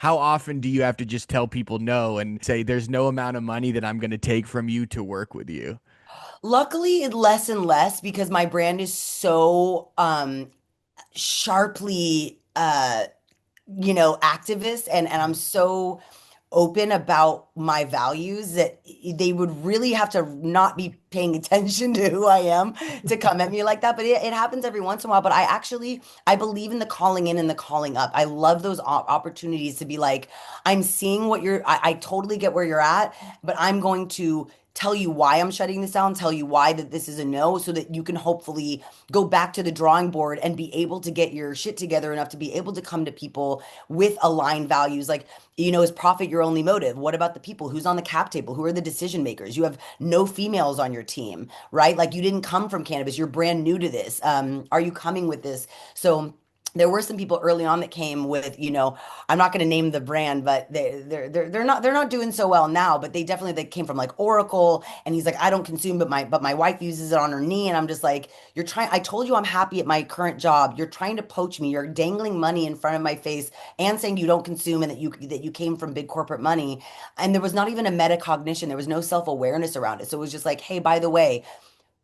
how often do you have to just tell people no and say there's no amount of money that I'm going to take from you to work with you? Luckily, less and less because my brand is so sharply activist and I'm so open about my values that they would really have to not be paying attention to who I am to come at me like that. But it happens every once in a while. But I believe in the calling in and the calling up. I love those opportunities to be like, I'm seeing what I totally get where you're at, but I'm going to tell you why I'm shutting this down, tell you why that this is a no, so that you can hopefully go back to the drawing board and be able to get your shit together enough to be able to come to people with aligned values. Like, is profit your only motive? What about the people? Who's on the cap table? Who are the decision makers? You have no females on your team, right? Like you didn't come from cannabis. You're brand new to this. Are you coming with this? So there were some people early on that came with, I'm not going to name the brand, but they're not doing so well now. But they came from like Oracle, and he's like, I don't consume, but my wife uses it on her knee, and I'm just like, you're trying. I told you I'm happy at my current job. You're trying to poach me. You're dangling money in front of my face and saying you don't consume and that you came from big corporate money, and there was not even a metacognition. There was no self awareness around it. So it was just like, hey, by the way,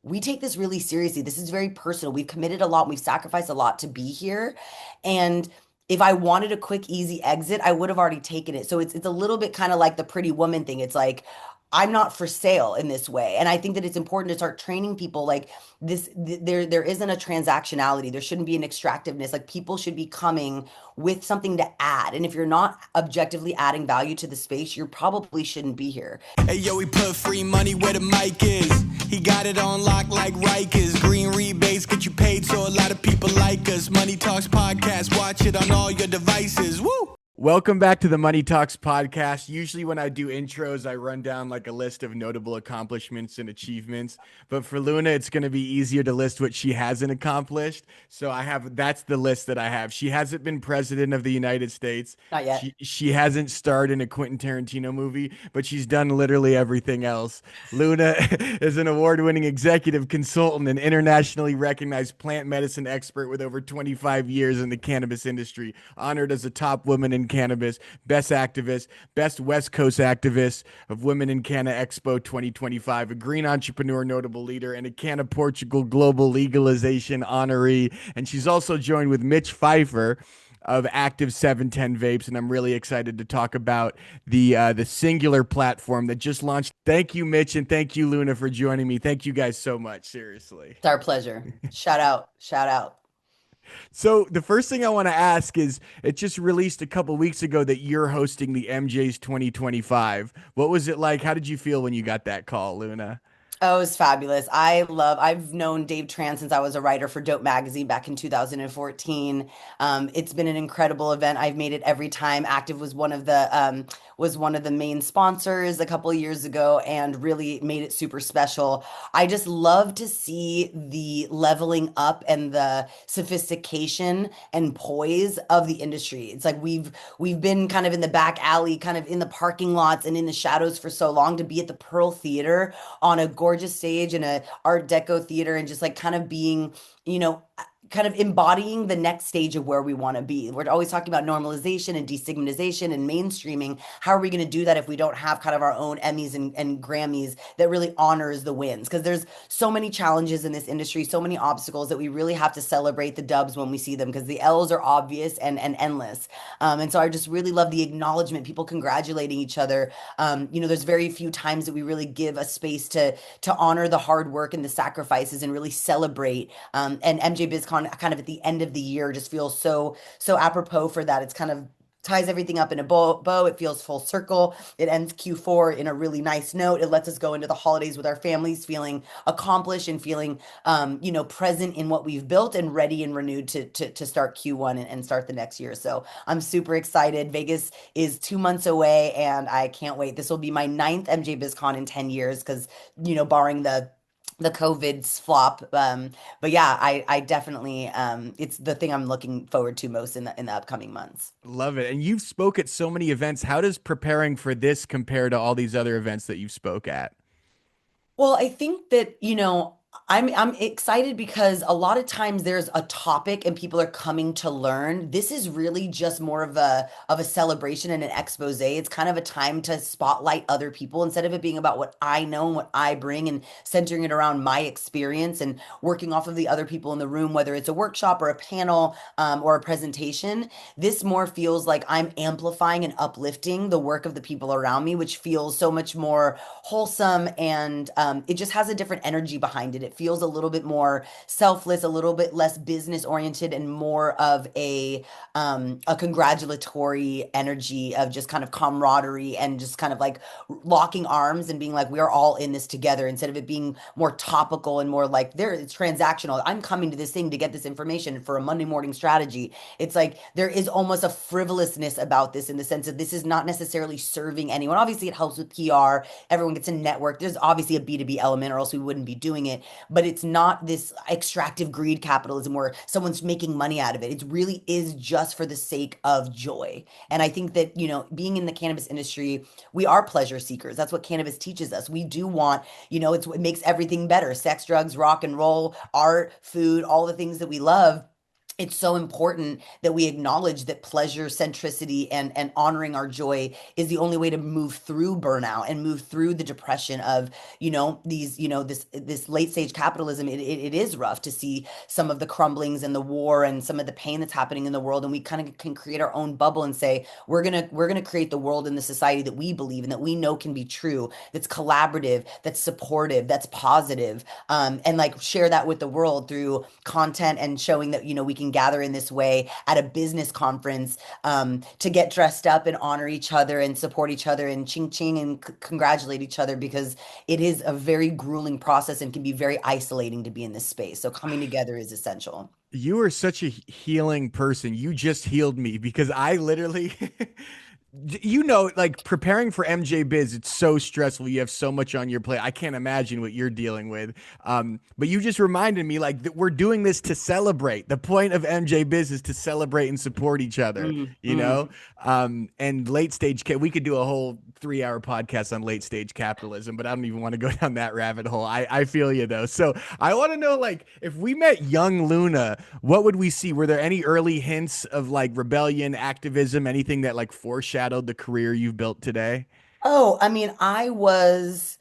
we take this really seriously. This is very personal. We've committed a lot. We've sacrificed a lot to be here. And if I wanted a quick, easy exit, I would have already taken it. So it's a little bit kind of like the pretty woman thing. It's like, I'm not for sale in this way. And I think that it's important to start training people like there isn't a transactionality. There shouldn't be an extractiveness. Like people should be coming with something to add. And if you're not objectively adding value to the space, you probably shouldn't be here. Hey yo, we put free money where the mic is. He got it on lock like Rikers. Green rebates get you paid, so a lot of people like us. Money Talks podcast, watch it on all your devices. Woo! Welcome back to the Money Talks podcast. Usually, when I do intros, I run down like a list of notable accomplishments and achievements. But for Luna, it's going to be easier to list what she hasn't accomplished. So that's the list that I have. She hasn't been president of the United States. Not yet. She hasn't starred in a Quentin Tarantino movie, but she's done literally everything else. Luna is an award-winning executive consultant and internationally recognized plant medicine expert with over 25 years in the cannabis industry, honored as a top woman in cannabis, best activist, best West Coast activist of Women in Canna Expo 2025, a green entrepreneur notable leader, and a Canna Portugal global legalization honoree. And she's also joined with Mitch Pfeifer of Active 710 Vapes, and I'm really excited to talk about the Singular platform that just launched. Thank you, Mitch, and thank you, Luna, for joining me. Thank you guys so much. Seriously. It's our pleasure. Shout out. Shout out. So the first thing I want to ask is, it just released a couple weeks ago that you're hosting the EmJays 2025. What was it like? How did you feel when you got that call, Luna? Oh, it was fabulous. I've known Dave Tran since I was a writer for Dope Magazine back in 2014. It's been an incredible event. I've made it every time. Active was one of the main sponsors a couple of years ago and really made it super special. I just love to see the leveling up and the sophistication and poise of the industry. It's like we've been kind of in the back alley, kind of in the parking lots and in the shadows for so long. To be at the Pearl Theater on a gorgeous stage in a Art Deco theater and just like kind of being, kind of embodying the next stage of where we want to be. We're always talking about normalization and destigmatization and mainstreaming. How are we going to do that if we don't have kind of our own Emmys and Grammys that really honors the wins? Because there's so many challenges in this industry, so many obstacles that we really have to celebrate the dubs when we see them because the L's are obvious and endless. And so I just really love the acknowledgement, people congratulating each other. There's very few times that we really give a space to honor the hard work and the sacrifices and really celebrate. And MJ BizCon kind of at the end of the year just feels so apropos for that. It's kind of ties everything up in a bow. It feels full circle. It ends Q4 in a really nice note. It lets us go into the holidays with our families feeling accomplished and feeling, present in what we've built and ready and renewed to start Q1 and start the next year. So I'm super excited. Vegas is 2 months away and I can't wait. This will be my ninth MJ BizCon in 10 years because, barring the COVID's flop. But yeah, I definitely it's the thing I'm looking forward to most in the upcoming months. Love it. And you've spoke at so many events. How does preparing for this compare to all these other events that you've spoke at? Well, I think that, I'm excited because a lot of times there's a topic and people are coming to learn. This is really just more of a celebration and an expose. It's kind of a time to spotlight other people instead of it being about what I know and what I bring and centering it around my experience and working off of the other people in the room, whether it's a workshop or a panel or a presentation. This more feels like I'm amplifying and uplifting the work of the people around me, which feels so much more wholesome and it just has a different energy behind it. It feels a little bit more selfless, a little bit less business oriented, and more of a congratulatory energy of just kind of camaraderie and just kind of like locking arms and being like, we are all in this together instead of it being more topical and more like there it's transactional. I'm coming to this thing to get this information for a Monday morning strategy. It's like there is almost a frivolousness about this in the sense that this is not necessarily serving anyone. Obviously, it helps with PR. Everyone gets a network. There's obviously a B2B element, or else we wouldn't be doing it. But it's not this extractive greed capitalism where someone's making money out of it. It really is just for the sake of joy. And I think that, being in the cannabis industry, we are pleasure seekers. That's what cannabis teaches us. We do want, it makes everything better. Sex, drugs, rock and roll, art, food, all the things that we love. It's so important that we acknowledge that pleasure centricity and honoring our joy is the only way to move through burnout and move through the depression of this late stage capitalism. It is rough to see some of the crumblings and the war and some of the pain that's happening in the world, and we kind of can create our own bubble and say we're gonna create the world and the society that we believe in, that we know can be true, that's collaborative, that's supportive, that's positive, and like share that with the world through content and showing that we can gather in this way at a business conference to get dressed up and honor each other and support each other and ching ching and congratulate each other, because it is a very grueling process and can be very isolating to be in this space. So coming together is essential. You are such a healing person. You just healed me because I literally like preparing for MJ Biz, it's so stressful. You have so much on your plate. I can't imagine what you're dealing with. But you just reminded me like that we're doing this to celebrate. The point of MJ Biz is to celebrate and support each other, Mm, you know? mm. And late stage, we could do a whole 3 hour podcast on late stage capitalism, but I don't even want to go down that rabbit hole. I feel you though. So I want to know, like, if we met young Luna, what would we see? Were there any early hints of like rebellion, activism, anything that like foreshadowed the career you've built today? Oh, I mean, I was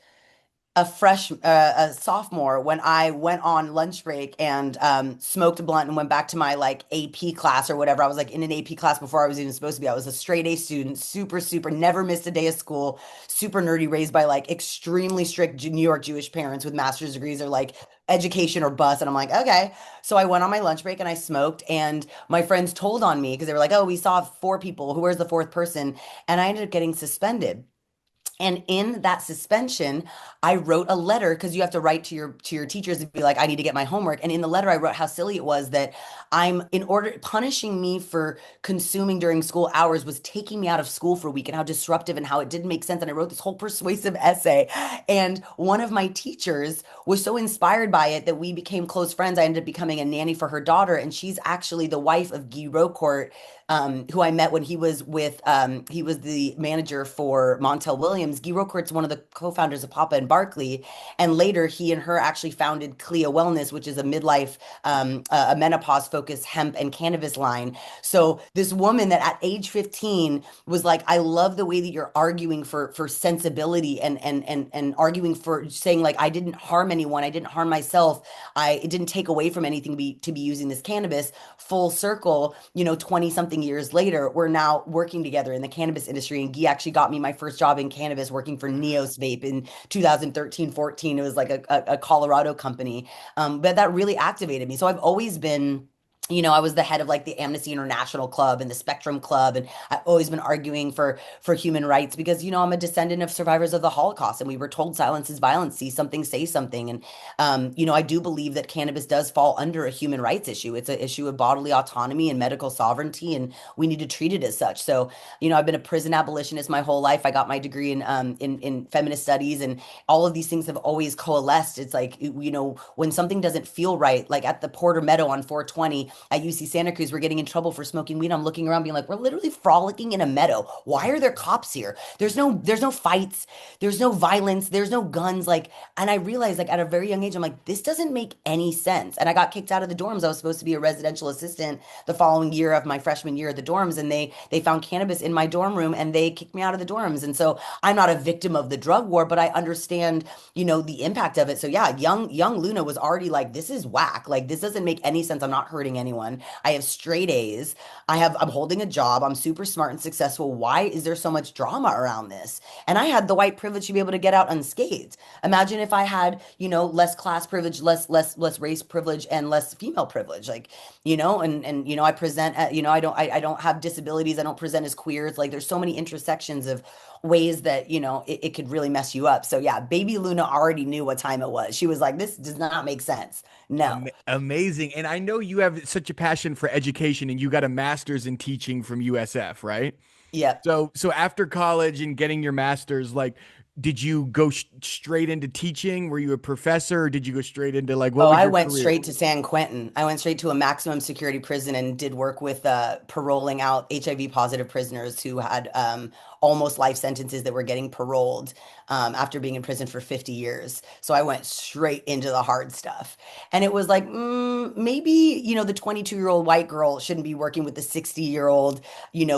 a sophomore when I went on lunch break and smoked a blunt and went back to my like AP class or whatever. I was like in an AP class before I was even supposed to be. I was a straight A student, super, super, never missed a day of school, super nerdy, raised by like extremely strict New York Jewish parents with master's degrees or like education or bust. And I'm like, okay. So I went on my lunch break and I smoked, and my friends told on me because they were like, oh, we saw four people. Where's the fourth person? And I ended up getting suspended. And in that suspension, I wrote a letter because you have to write to your teachers and be like, I need to get my homework. And in the letter, I wrote how silly it was that I'm in order punishing me for consuming during school hours was taking me out of school for a week, and how disruptive and how it didn't make sense. And I wrote this whole persuasive essay. And one of my teachers was so inspired by it that we became close friends. I ended up becoming a nanny for her daughter, and she's actually the wife of Guy Rocourt, who I met when he was the manager for Montel Williams. Guy Rocourt's one of the co-founders of Papa and Barkley, and later he and her actually founded Clea Wellness, which is a midlife, a menopause-focused hemp and cannabis line. So this woman that at age 15 was like, I love the way that you're arguing for sensibility and arguing for saying like I didn't harm anyone, I didn't harm myself, it didn't take away from anything to be using this cannabis. Full circle, 20 something years later, we're now working together in the cannabis industry. And Guy actually got me my first job in cannabis working for Neos Vape in 2013, 14. It was like a Colorado company. But that really activated me. So I've always been, I was the head of like the Amnesty International Club and the Spectrum Club, and I've always been arguing for human rights because I'm a descendant of survivors of the Holocaust, and we were told silence is violence. See something, say something, and I do believe that cannabis does fall under a human rights issue. It's an issue of bodily autonomy and medical sovereignty, and we need to treat it as such. So I've been a prison abolitionist my whole life. I got my degree in feminist studies, and all of these things have always coalesced. It's like when something doesn't feel right, like at the Porter Meadow on 420. at UC Santa Cruz were getting in trouble for smoking weed. I'm looking around being like, we're literally frolicking in a meadow. Why are there cops here? There's no fights, there's no violence, there's no guns. Like, and I realized like at a very young age, I'm like, this doesn't make any sense. And I got kicked out of the dorms. I was supposed to be a residential assistant the following year of my freshman year at the dorms, and they found cannabis in my dorm room and they kicked me out of the dorms. And so I'm not a victim of the drug war, but I understand, the impact of it. So yeah, young Luna was already like, this is whack. Like this doesn't make any sense. I'm not hurting anyone. I have straight A's. I'm holding a job. I'm super smart and successful. Why is there so much drama around this? And I had the white privilege to be able to get out unscathed. Imagine if I had, less class privilege, less race privilege, and less female privilege. Like, I present, I don't have disabilities. I don't present as queers. Like, there's so many intersections of ways that, it could really mess you up. So yeah, baby Luna already knew what time it was. She was like, this does not make sense. No. Amazing. And I know you have such a passion for education and you got a master's in teaching from USF, right? Yep. So after college and getting your master's, like, did you go straight into teaching? Were you a professor or did you go straight into like, what Oh, was I your went career? straight to San Quentin. I went straight to a maximum security prison and did work with paroling out HIV positive prisoners who had almost life sentences that were getting paroled after being in prison for 50 years. So I went straight into the hard stuff. And it was like, maybe, the 22-year-old white girl shouldn't be working with the 60-year-old,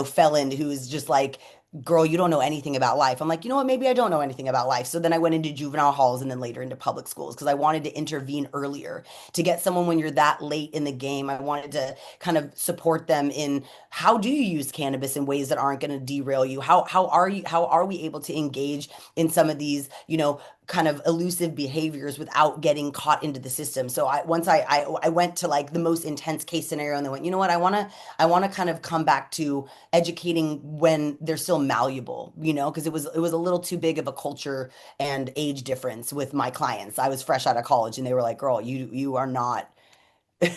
felon who's just like, girl, you don't know anything about life. I'm like, you know what? Maybe I don't know anything about life. So then I went into juvenile halls and then later into public schools because I wanted to intervene earlier to get someone when you're that late in the game. I wanted to kind of support them in how do you use cannabis in ways that aren't going to derail you? How are we able to engage in some of these, kind of elusive behaviors without getting caught into the system. So I went to like the most intense case scenario and then went, you know what, I want to kind of come back to educating when they're still malleable, because it was a little too big of a culture and age difference with my clients. I was fresh out of college and they were like, girl, you are not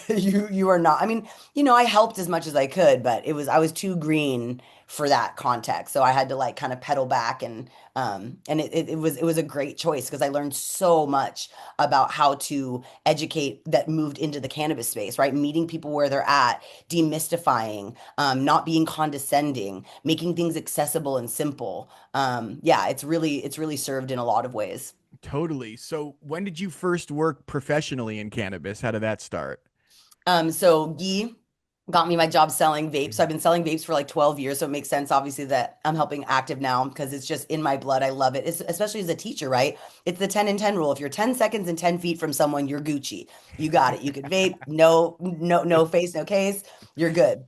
you are not. I mean, I helped as much as I could, but I was too green for that context. So I had to like kind of pedal back and it was a great choice because I learned so much about how to educate that moved into the cannabis space, right? Meeting people where they're at, demystifying, not being condescending, making things accessible and simple. Yeah, it's really served in a lot of ways. Totally. So when did you first work professionally in cannabis? How did that start? So Guy got me my job selling vapes. So I've been selling vapes for like 12 years. So it makes sense, obviously, that I'm helping active now because it's just in my blood. I love it. Especially as a teacher, right? It's the 10 and 10 rule. If you're 10 seconds and 10 feet from someone, you're Gucci. You got it. You could vape, no, no, no face, no case. You're good.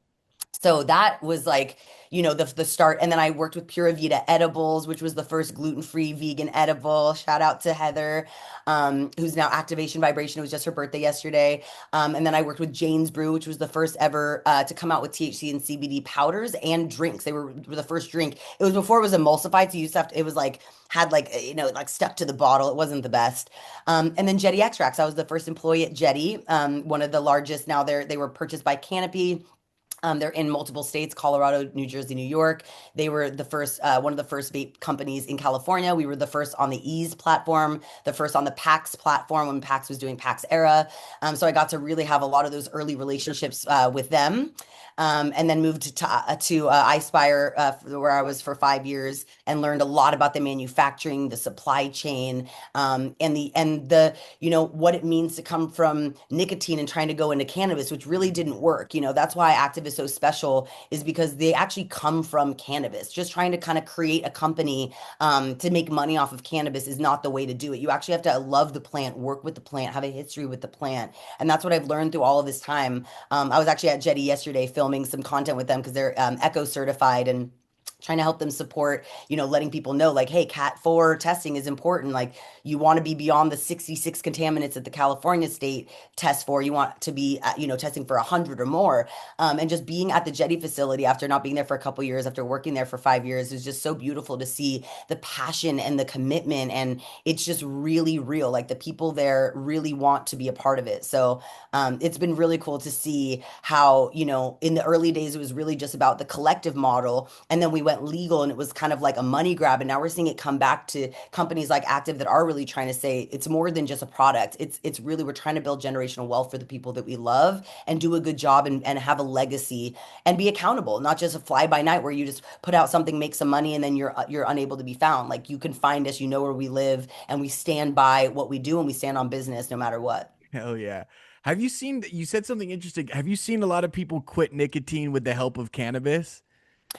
So that was like, the start. And then I worked with Pura Vida Edibles, which was the first gluten-free vegan edible. Shout out to Heather, who's now Activation Vibration. It was just her birthday yesterday. And then I worked with Jane's Brew, which was the first ever to come out with THC and CBD powders and drinks. They were the first drink. It was before it was emulsified, so you used to have to, it was like had like like stuck to the bottle. It wasn't the best. And then Jetty Extracts. I was the first employee at Jetty, one of the largest. Now they were purchased by Canopy. They're in multiple states, Colorado, New Jersey, New York. They were the first, one of the first vape companies in California. We were the first on the Ease platform, the first on the PAX platform when PAX was doing PAX era. So I got to really have a lot of those early relationships with them. And then moved to iSpire, where I was for 5 years and learned a lot about the manufacturing, the supply chain, and the what it means to come from nicotine and trying to go into cannabis, which really didn't work. That's why Active is so special, is because they actually come from cannabis. Just trying to kind of create a company to make money off of cannabis is not the way to do it. You actually have to love the plant, work with the plant, have a history with the plant, and that's what I've learned through all of this time. I was actually at Jetty yesterday filming some content with them because they're eco certified and trying to help them support, letting people know like, hey, Cat 4 testing is important. Like you want to be beyond the 66 contaminants that the California state tests for. You want to be, testing for 100 or more. And just being at the Jetty facility after not being there for a couple years, after working there for 5 years, is just so beautiful to see the passion and the commitment. And it's just really real. Like the people there really want to be a part of it. So it's been really cool to see how, in the early days, it was really just about the collective model. And then we we went legal and it was kind of like a money grab. And now we're seeing it come back to companies like Active that are really trying to say it's more than just a product. It's really we're trying to build generational wealth for the people that we love and do a good job and have a legacy and be accountable, not just a fly by night where you just put out something, make some money, and then you're unable to be found. Like you can find us, you know where we live, and we stand by what we do and we stand on business no matter what. Hell yeah. Have you seen, you said something interesting. Have you seen a lot of people quit nicotine with the help of cannabis?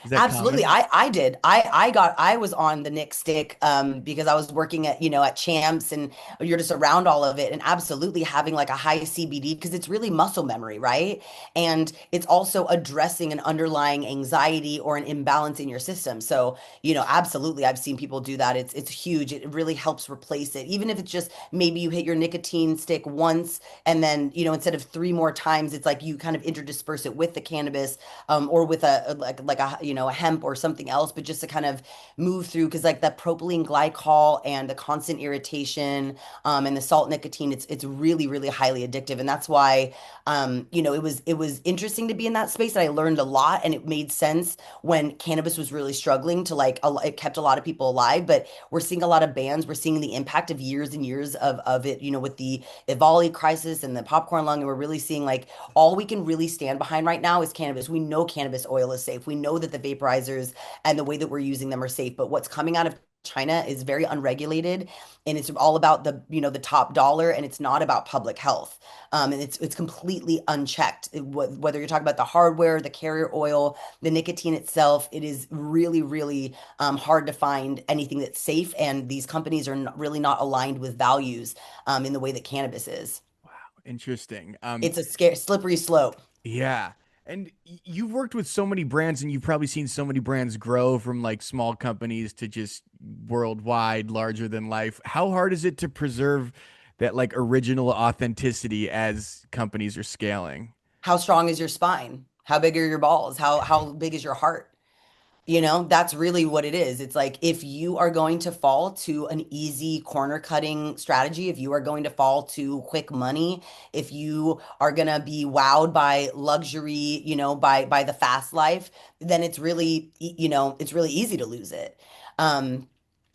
Is that Absolutely. common? I did. I was on the Nick stick because I was working at, at Champs and you're just around all of it and absolutely having like a high CBD because it's really muscle memory, right? And it's also addressing an underlying anxiety or an imbalance in your system. So, absolutely I've seen people do that. It's huge. It really helps replace it. Even if it's just maybe you hit your nicotine stick once and then, instead of three more times, it's like you kind of interdisperse it with the cannabis or with like a a hemp or something else, but just to kind of move through because like that propylene glycol and the constant irritation and the salt nicotine, it's really really highly addictive, and that's why it was interesting to be in that space, and I learned a lot, and it made sense when cannabis was really struggling to like it kept a lot of people alive, but we're seeing a lot of bans. We're seeing the impact of years and years of it, with the Ivali crisis and the popcorn lung, and we're really seeing like all we can really stand behind right now is cannabis. We know cannabis oil is safe. We know that the vaporizers and the way that we're using them are safe. But what's coming out of China is very unregulated, and it's all about the top dollar, and it's not about public health. And it's completely unchecked. Whether you're talking about the hardware, the carrier oil, the nicotine itself, it is really, really hard to find anything that's safe. And these companies are really not aligned with values in the way that cannabis is. Interesting. It's a slippery slope. Yeah. And you've worked with so many brands and you've probably seen so many brands grow from like small companies to just worldwide, larger than life. How hard is it to preserve that like original authenticity as companies are scaling? How strong is your spine? How big are your balls? How big is your heart? That's really what it is. It's like if you are going to fall to an easy corner cutting strategy, if you are going to fall to quick money, if you are going to be wowed by luxury, by the fast life, then it's really easy to lose it. Um,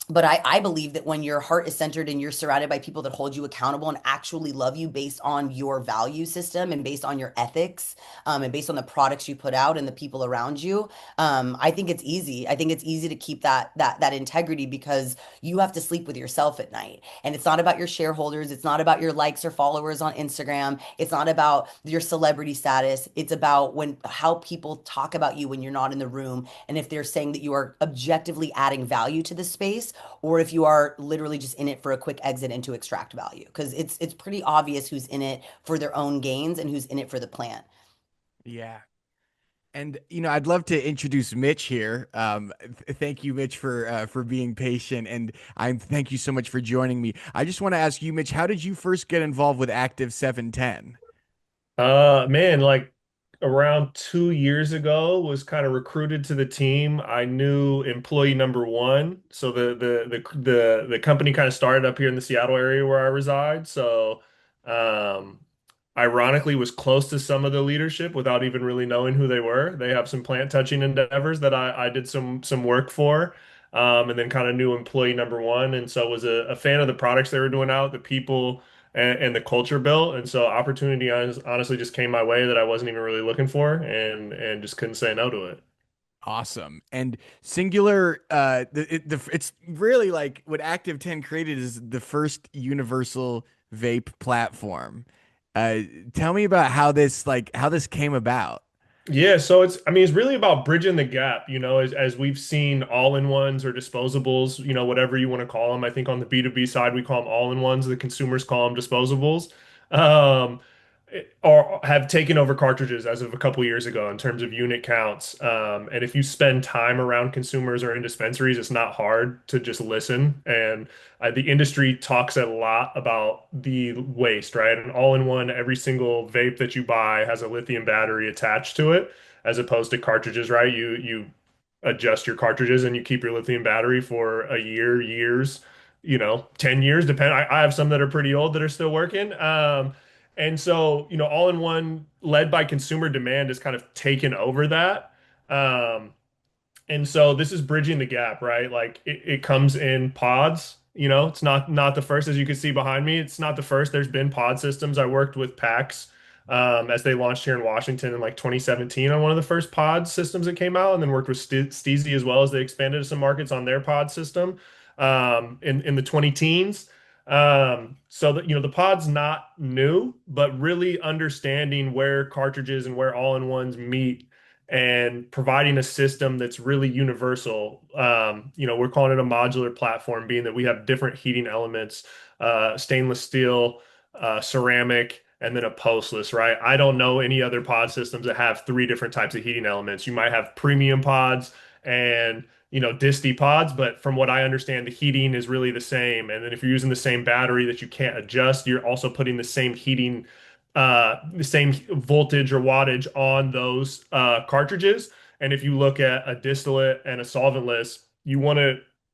but I believe that when your heart is centered and you're surrounded by people that hold you accountable and actually love you based on your value system and based on your ethics, and based on the products you put out and the people around you, I think it's easy. I think it's easy to keep that integrity because you have to sleep with yourself at night. And it's not about your shareholders. It's not about your likes or followers on Instagram. It's not about your celebrity status. It's about how people talk about you when you're not in the room, and if they're saying that you are objectively adding value to the space or if you are literally just in it for a quick exit and to extract value. Because it's pretty obvious who's in it for their own gains and who's in it for the plant. Yeah. And I'd love to introduce Mitch here. Thank you, Mitch, for being patient, and I'm thank you so much for joining me. I just want to ask you, Mitch, how did you first get involved with Active 710? Man, like around 2 years ago, was kind of recruited to the team. I knew employee number one, so the company kind of started up here in the Seattle area where I reside. So, um, ironically, was close to some of the leadership without even really knowing who they were. They have some plant touching endeavors that I did some work for. And then kind of knew employee number one, and so was a fan of the products they were doing out, the people and the culture built. And so opportunity honestly just came my way that I wasn't even really looking for and just couldn't say no to it. Awesome. And Singular, it's really like what Active 10 created is the first universal vape platform. Uh, Tell me about how this came about. Yeah, so I mean, it's really about bridging the gap, as we've seen all-in-ones or disposables, whatever you want to call them. I think on the B2B side, we call them all-in-ones. The consumers call them disposables. Um, or have taken over cartridges as of a couple years ago in terms of unit counts. And if you spend time around consumers or in dispensaries, it's not hard to just listen. And the industry talks a lot about the waste, right? And all in one, every single vape that you buy has a lithium battery attached to it, as opposed to cartridges, right? You adjust your cartridges and you keep your lithium battery for a year, years, 10 years, depend. I have some that are pretty old that are still working. And so, all in one, led by consumer demand, has kind of taken over that. Um, And so this is bridging the gap, right? Like it comes in pods. It's not the first, as you can see behind me. It's not the first. There's been pod systems. I worked with PAX as they launched here in Washington in like 2017 on one of the first pod systems that came out, and then worked with Steezy as well as they expanded to some markets on their pod system in the 20 teens. So that the pod's not new, but really understanding where cartridges and where all-in-ones meet and providing a system that's really universal. We're calling it a modular platform, being that we have different heating elements, stainless steel, ceramic, and then a postless, right? I don't know any other pod systems that have three different types of heating elements. You might have premium pods and disty pods, but from what I understand, the heating is really the same. And then if you're using the same battery that you can't adjust, you're also putting the same voltage or wattage on those cartridges. And if you look at a distillate and a solventless,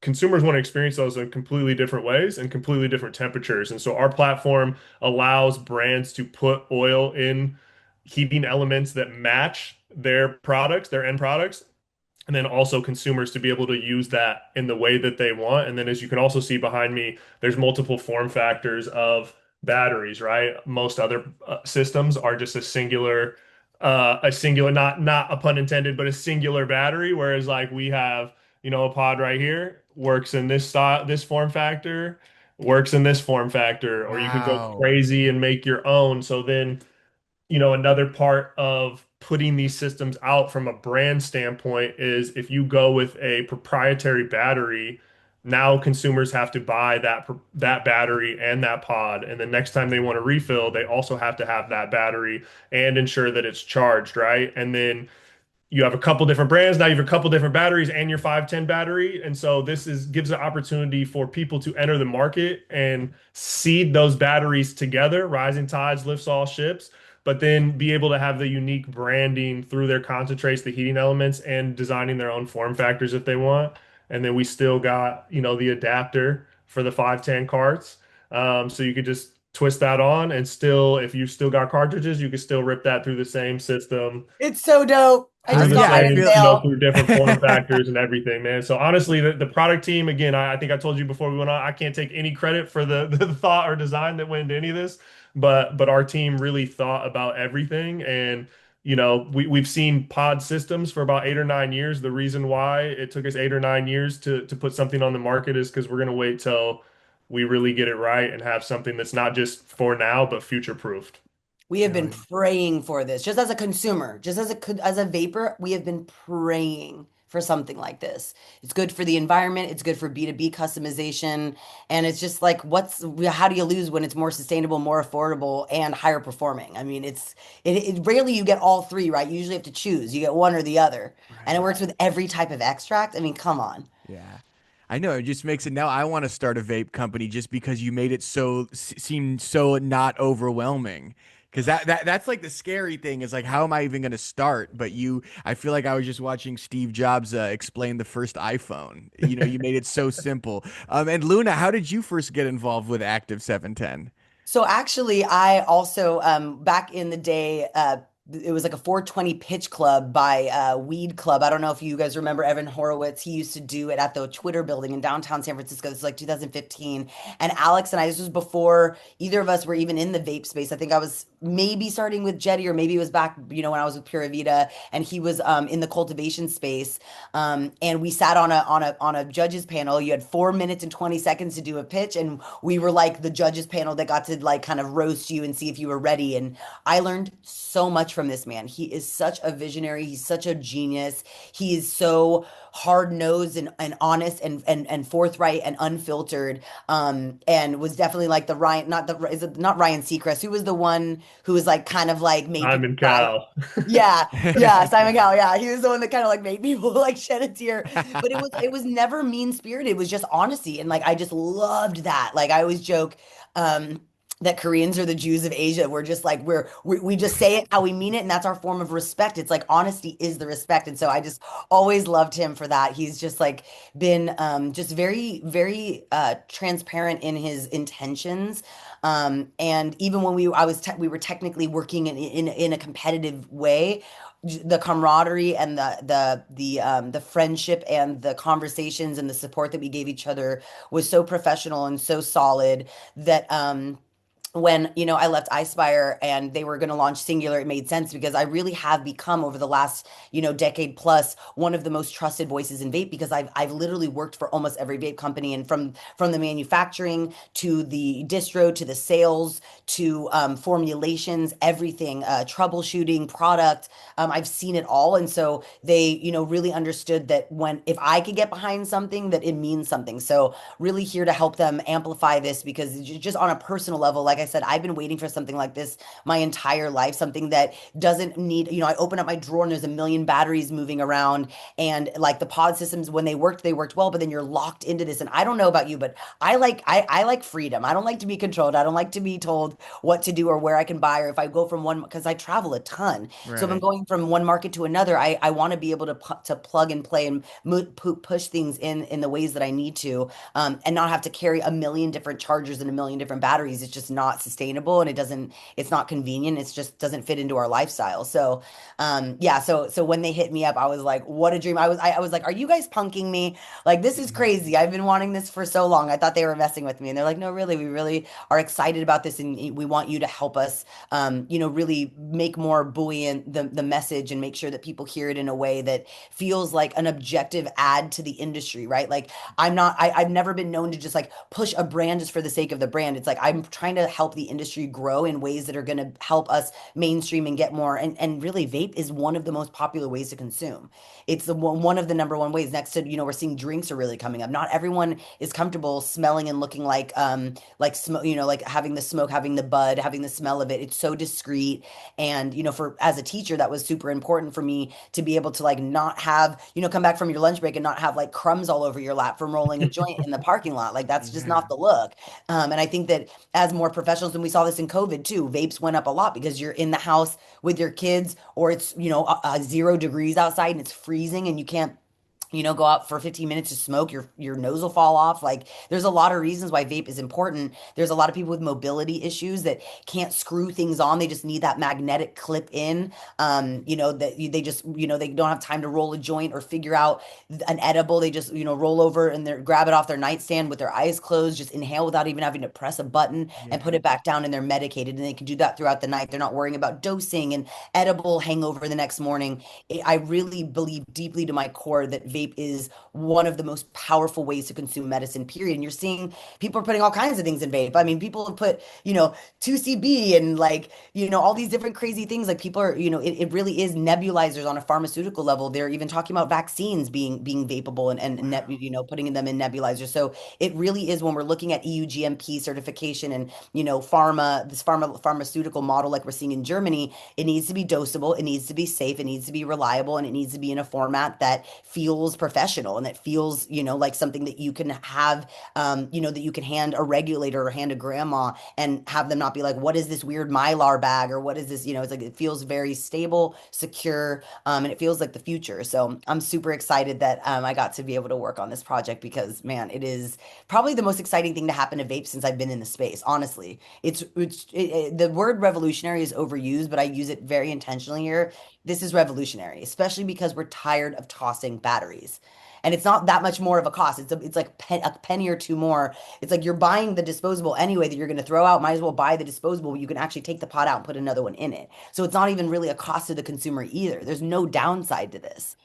consumers want to experience those in completely different ways and completely different temperatures. And so our platform allows brands to put oil in heating elements that match their products, their end products, and then also consumers to be able to use that in the way that they want. And then as you can also see behind me, there's multiple form factors of batteries, right? Most other systems are just a singular, not a pun intended, but a singular battery. Whereas like we have, a pod right here works in this style, this form factor, works in this form factor, or you could go Wow. crazy and make your own. So then another part of putting these systems out from a brand standpoint is if you go with a proprietary battery, now consumers have to buy that battery and that pod, and the next time they want to refill, they also have to have that battery and ensure that it's charged, right? And then you have a couple different brands. Now you have a couple different batteries and your 510 battery. And so this is gives an opportunity for people to enter the market and seed those batteries together. Rising tides lifts all ships, but then be able to have the unique branding through their concentrates, the heating elements, and designing their own form factors if they want. And then we still got, the adapter for the 510 carts. So you could just twist that on and still, if you still got cartridges, you could still rip that through the same system It's so dope. I through just the got I mine in same, feel sale. through different form factors and everything, man. So honestly, the product team, again, I think I told you before we went on, I can't take any credit for the thought or design that went into any of this, but our team really thought about everything. And we've seen pod systems for about 8 or 9 years. The reason why it took us 8 or 9 years to put something on the market is because we're gonna wait till we really get it right and have something that's not just for now, but future proofed. We have hell been yeah. praying for this, just as a consumer, just as a vapor, we have been praying for something like this. It's good for the environment, it's good for B2B customization, and it's just like how do you lose when it's more sustainable, more affordable, and higher performing? I mean, it rarely you get all three, right? You usually have to choose. You get one or the other. And it Right. works with every type of extract. I mean, come on. Yeah. I know. It just makes it now. I want to start a vape company just because you made it seem so not overwhelming. Because that's like the scary thing is like, how am I even going to start? But I feel like I was just watching Steve Jobs explain the first iPhone. You made it so simple. And Luna, how did you first get involved with Active 710? So actually, I also back in the day, it was like a 420 pitch club by Weed Club. I don't know if you guys remember Evan Horowitz. He used to do it at the Twitter building in downtown San Francisco. This is like 2015. And Alex and I, this was before either of us were even in the vape space. I think I was maybe starting with Jetty, or maybe it was back, when I was with Pura Vida, and he was in the cultivation space. And we sat on a judges panel. You had 4 minutes and 20 seconds to do a pitch, and we were like the judges panel that got to like kind of roast you and see if you were ready. And I learned so much from this man. He is such a visionary. He's such a genius. He is so hard-nosed and honest and forthright and unfiltered. And was definitely like the Ryan, is it not Ryan Seacrest, who was the one who was like kind of like made I'm people in cry. Cal. Yeah, yeah, Simon Cowell. Yeah, he was the one that kind of like made people like shed a tear. But it was never mean spirited. It was just honesty, and like I just loved that. Like I always joke, um, that Koreans are the Jews of Asia. We're just like we just say it how we mean it, and that's our form of respect. It's like honesty is the respect, and so I just always loved him for that. He's just like been just very very transparent in his intentions. And even when we were technically working in a competitive way, the camaraderie and the friendship and the conversations and the support that we gave each other was so professional and so solid that when I left iSpire and they were going to launch Singular, it made sense because I really have become over the last decade plus one of the most trusted voices in vape because I've literally worked for almost every vape company, and from the manufacturing to the distro to the sales to formulations, everything, troubleshooting, product. I've seen it all, and so they really understood that when if I could get behind something, that it means something. So really here to help them amplify this because just on a personal level, like I said, I've been waiting for something like this my entire life, something that doesn't need, I open up my drawer and there's a million batteries moving around, and like the pod systems, when they worked well, but then you're locked into this. And I don't know about you, but I like freedom. I don't like to be controlled. I don't like to be told what to do or where I can buy, or if I go from one, because I travel a ton. So if I'm Right. going from one market to another, I want to be able to plug and play and push things in the ways that I need to, and not have to carry a million different chargers and a million different batteries. It's just not sustainable, and it's not convenient. It's just doesn't fit into our lifestyle. So, yeah. So when they hit me up, I was like, what a dream. I was like, are you guys punking me? Like, this is crazy. I've been wanting this for so long. I thought they were messing with me. And they're like, no, really, we really are excited about this. And we want you to help us, really make more buoyant the message and make sure that people hear it in a way that feels like an objective add to the industry, right? Like, I've never been known to just like push a brand just for the sake of the brand. It's like I'm trying to help the industry grow in ways that are going to help us mainstream and get more. And really, vape is one of the most popular ways to consume. It's one of the number one ways. Next to, we're seeing drinks are really coming up. Not everyone is comfortable smelling and looking like smoke, like having the smoke, having the bud, having the smell of it. It's so discreet. And, for as a teacher, that was super important for me to be able to like not have, come back from your lunch break and not have like crumbs all over your lap from rolling a joint in the parking lot. Like that's just Yeah. not the look. And I think that as more professionals, and we saw this in COVID too, vapes went up a lot because you're in the house with your kids, or it's 0 degrees outside and it's freezing and you can't go out for 15 minutes to smoke, your nose will fall off. Like there's a lot of reasons why vape is important. There's a lot of people with mobility issues that can't screw things on. They just need that magnetic clip in. They just, they don't have time to roll a joint or figure out an edible. They just, roll over and they grab it off their nightstand with their eyes closed, just inhale without even having to press a button and put Yeah. it back down, and they're medicated and they can do that throughout the night. They're not worrying about dosing and edible hangover the next morning. I really believe deeply to my core that vape is one of the most powerful ways to consume medicine, period. And you're seeing people are putting all kinds of things in vape. I mean, people have put, 2CB and like, all these different crazy things. Like people are, it really is nebulizers on a pharmaceutical level. They're even talking about vaccines being vapable Wow. putting them in nebulizers. So it really is when we're looking at EU GMP certification and, pharmaceutical model like we're seeing in Germany, it needs to be dosable, it needs to be safe, it needs to be reliable, and it needs to be in a format that feels professional and that feels, like something that you can have, that you can hand a regulator or hand a grandma and have them not be like, what is this weird Mylar bag or what is this? It's like it feels very stable, secure, and it feels like the future. So I'm super excited that I got to be able to work on this project because, man, it is probably the most exciting thing to happen to vape since I've been in the space. Honestly, the word revolutionary is overused, but I use it very intentionally here. This is revolutionary, especially because we're tired of tossing batteries. And it's not that much more of a cost. It's like a penny or two more. It's like you're buying the disposable anyway that you're going to throw out. Might as well buy the disposable. You can actually take the pot out and put another one in it. So it's not even really a cost to the consumer either. There's no downside to this.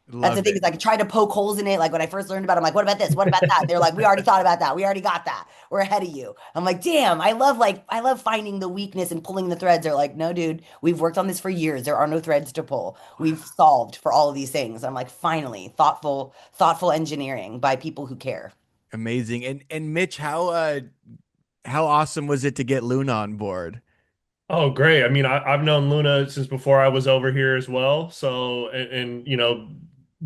That's the Love thing is it. I could try to poke holes in it. Like when I first learned about it, I'm like, what about this? What about that? And they're like, we already thought about that. We already got that. We're ahead of you. I'm like, damn, I love finding the weakness and pulling the threads. They're like, no, dude, we've worked on this for years. There are no threads to pull. We've solved for all of these things. I'm like, finally, thoughtful engineering by people who care. Amazing. And Mitch, how awesome was it to get Luna on board? Oh, great. I mean, I've known Luna since before I was over here as well. So,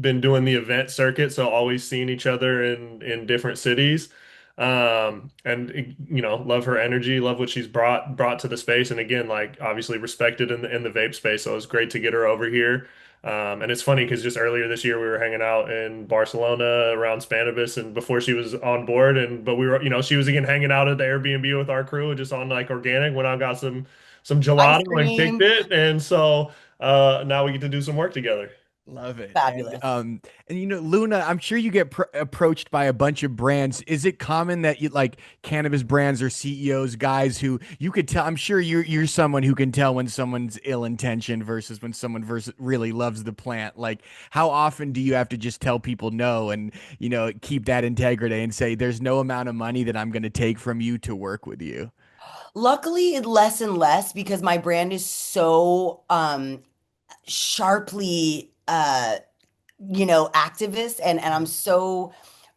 been doing the event circuit, so always seeing each other in different cities. And love her energy, love what she's brought to the space. And again, like obviously respected in the vape space. So it was great to get her over here. And it's funny because just earlier this year we were hanging out in Barcelona around Spanibus and before she was on board but we were, she was again hanging out at the Airbnb with our crew just on like organic, went out, got some Ice gelato and kicked cream. it. And so now we get to do some work together. Love it. Fabulous. And Luna, I'm sure you get approached by a bunch of brands. Is it common that you like cannabis brands or CEOs, guys who you could tell? I'm sure you're someone who can tell when someone's ill intentioned versus when someone really loves the plant. Like, how often do you have to just tell people no and keep that integrity and say there's no amount of money that I'm going to take from you to work with you? Luckily, less and less because my brand is so sharply activist and I'm so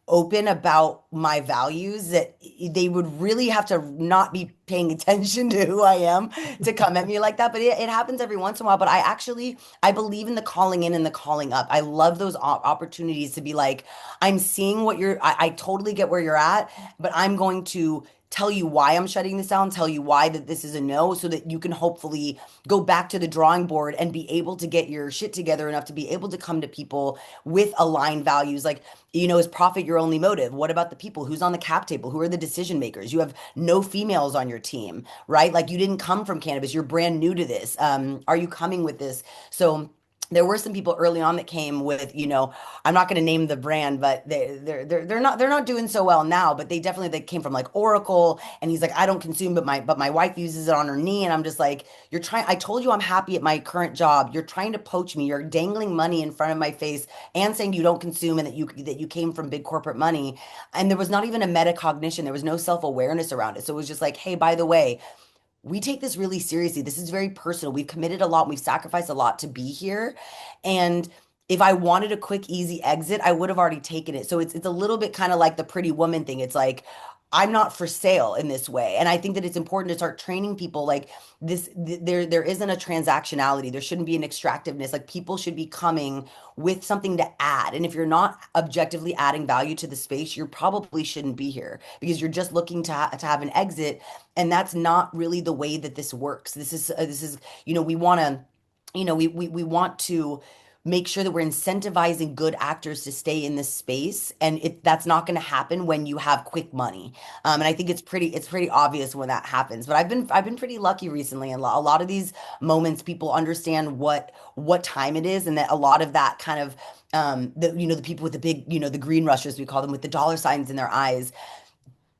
open about my values that they would really have to not be paying attention to who I am to come at me like that. But it happens every once in a while. But I believe in the calling in and the calling up. I love those opportunities to be like, I'm seeing I totally get where you're at, but I'm going to tell you why I'm shutting this down, tell you why that this is a no, so that you can hopefully go back to the drawing board and be able to get your shit together enough to be able to come to people with aligned values. Like, is profit your only motive? What about the people? Who's on the cap table? Who are the decision makers? You have no females on your team, right? Like you didn't come from cannabis. You're brand new to this. Are you coming with this? So there were some people early on that came with, I'm not going to name the brand, but they're not doing so well now. But they came from like Oracle, and he's like, I don't consume, but my wife uses it on her knee, and I'm just like, you're trying. I told you I'm happy at my current job. You're trying to poach me. You're dangling money in front of my face and saying you don't consume and that you came from big corporate money, and there was not even a metacognition. There was no self awareness around it. So it was just like, hey, by the way, we take this really seriously. This is very personal. We've committed a lot. We've sacrificed a lot to be here. And if I wanted a quick, easy exit, I would have already taken it. So it's a little bit kind of like the pretty woman thing. It's like, I'm not for sale in this way. And I think that it's important to start training people like there isn't a transactionality. There shouldn't be an extractiveness. Like people should be coming with something to add. And if you're not objectively adding value to the space, you probably shouldn't be here because you're just looking to have an exit. And that's not really the way that this works. This is we want to we want to make sure that we're incentivizing good actors to stay in this space, and that's not going to happen when you have quick money. And I think it's pretty obvious when that happens. But I've been pretty lucky recently, and a lot of these moments, people understand what time it is, and that a lot of that kind of the people with the big, the green rushers, we call them, with the dollar signs in their eyes,